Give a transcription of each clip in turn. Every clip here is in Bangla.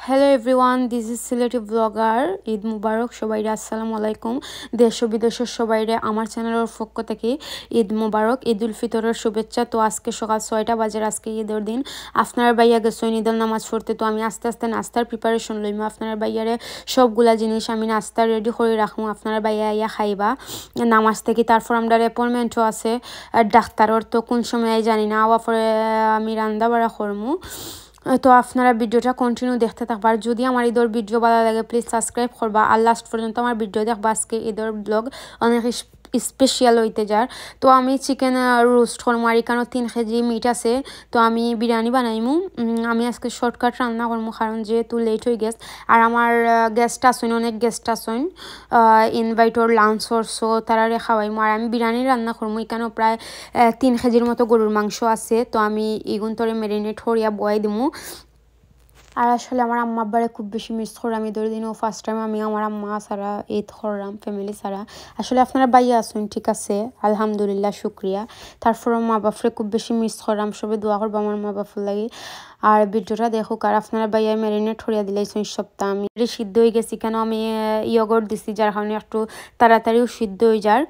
Hello everyone, this is Sylheti blogger. Eid মুবারক সবাইরে, আসসালামু আলাইকুম। দেশ ও বিদেশের সবাইরে আমার চ্যানেলের পক্ষ থেকে ঈদ মুবারক, ঈদ উল ফিতরের শুভেচ্ছা। তো আজকে সকাল 6টা বাজে, আজকে ঈদের দিন। আপনার বাইয়া গেছেন ঈদের নামাজ পড়তে, তো আমি আস্তে আস্তে নাস্তার প্রিপারেশন লইম। আপনার বাইয়ারে সবগুলা জিনিস আমি নাস্তা রেডি করে রাখবো, আপনার বাইয়া ইয়া খাইবা নামাজ থেকে। তারপর আমরা অ্যাপয়েন্টমেন্টও আছে ডাক্তারের, তো কোন সময় জানি না, আবার পরে আমি রান্না বাড়া করবো। তো আপনারা ভিডিওটা কন্টিনিউ দেখতে থাকবা। আর যদি আমার ঈদের ভিডিও ভালো লাগে প্লিজ সাবস্ক্রাইব করবা, আর লাস্ট পর্যন্ত আমার ভিডিও দেখবা। আজকে ঈদের ব্লগ অনেক স্পেশাল হইতে যার। তো আমি চিকেন রোস্ট করবো, আর এখানে 3 কেজি মিট আছে। তো আমি বিরিয়ানি বানাইমু। আমি আজকে শর্টকাট রান্না করবো, কারণ যেহেতু লেট হয়ে গেছে। আর আমার গেস্ট আসেন, অনেক গেস্ট আসেন ইনভাইটর লাঞ্চর, সো তারা খাওয়াইমু। আর আমি বিরিয়ানি রান্না করবো। এখানেও প্রায় 3 কেজির মতো গরুর মাংস আছে। তো আমি এগুন তরে ম্যারিনেট করিয়া বয়াই দিমু। আর আসলে আমার আম্মা আব্বারে খুব বেশি মিস করলাম ঈদের দিনও। ফার্স্ট টাইম আমি আমার আম্মা ছাড়া ঈদ করলাম ফ্যামিলি ছাড়া। আসলে আপনারা বাইয়া আসুন, ঠিক আছে, আলহামদুলিল্লাহ, শুক্রিয়া। তারপরও মা বাপরে খুব বেশি মিস করলাম। সবে দোয়া করবো আমার মা বাপুর লাগে। আর ভিডিওটা দেখুক। আর আপনারা বাইয়া ম্যারিনেট করিয়া দিলাইছেন সপ্তাহ। আমি সিদ্ধ হয়ে গেছি, কেন আমি ইয়গর্ট দিছি, যার কারণে একটু তাড়াতাড়িও সিদ্ধ হয়ে যার।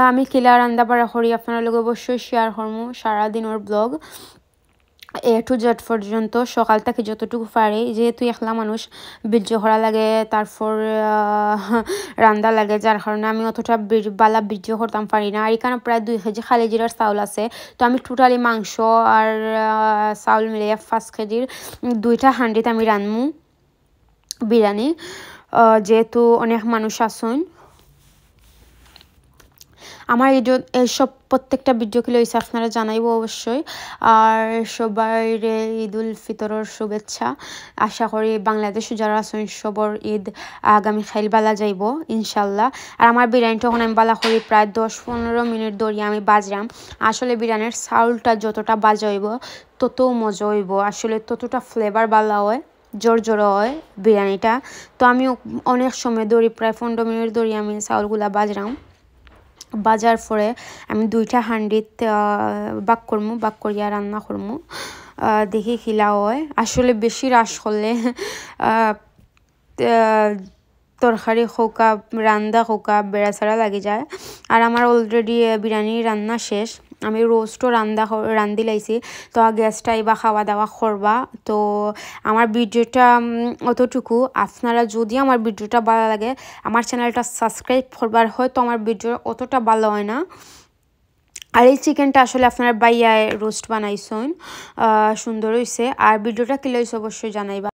আমি কিলা রান্না বাড়া করি আপনার লোক অবশ্যই শেয়ার করবো সারাদিনের ব্লগ A to Z পর্যন্ত, সকাল থেকে যতটুকু পারে। যেহেতু একলা মানুষ, বীর্য করা লাগে, তারপর রান্না লাগে, যার কারণে আমি অতটা বালা বীর্য করতাম পারি না। আর এখানে প্রায় 2 কেজি খালি জিরার চাউল আছে। তো আমি টোটালি মাংস আর চাউল মিলিয়ে 5 কেজির 2টা হান্ডিতে আমি রান্নু বিরিয়ানি, যেহেতু অনেক মানুষ আসুন। আমার এইসব প্রত্যেকটা ভিডিও কি লইছে আপনারা জানাইব অবশ্যই। আর সবাই ঈদ উল ফিতরের শুভেচ্ছা। আশা করি বাংলাদেশে যারা আছেন সবর ঈদ আগামী খাইল বালা যাইব ইনশাল্লাহ। আর আমার বিরিয়ানি তখন আমি বালা করি প্রায় 10-15 মিনিট ধরে আমি বাজরাম। আসলে বিরিয়ানির চাউলটা যতটা বাজা হইব তত মজা হইব, আসলে ততটা ফ্লেভার বালা হয়, জোর হয় বিরিয়ানিটা। তো আমি অনেক সময় ধরি, প্রায় 15 মিনিট ধরে আমি চাউলগুলা বাজরাম। বাজার পরে আমি 2টা হান্ডিত বাক করমু, বাক করিয়া রান্না করমু, দেখি খিলা হয়। আসলে বেশি রাস করলে তরকারি খোকা রান্দা খোকা বেড়াছাড়া লাগে যায়। আর আমার অলরেডি বিরিয়ানি রান্না শেষ, আমি রোস্টও রান্ধি লাইছি। তো গ্যাসটা এবার খাওয়া দাওয়া করবা। তো আমার ভিডিওটা অতটুকু। আপনারা যদি আমার ভিডিওটা ভালো লাগে আমার চ্যানেলটা সাবস্ক্রাইব করবার, হয়তো আমার ভিডিও অতটা ভালো হয় না। আর এই চিকেনটা আসলে আপনারা বাইয়া রোস্ট বানাইছেন, সুন্দর হয়েছে। আর ভিডিওটা কি লইছে অবশ্যই জানাইবা।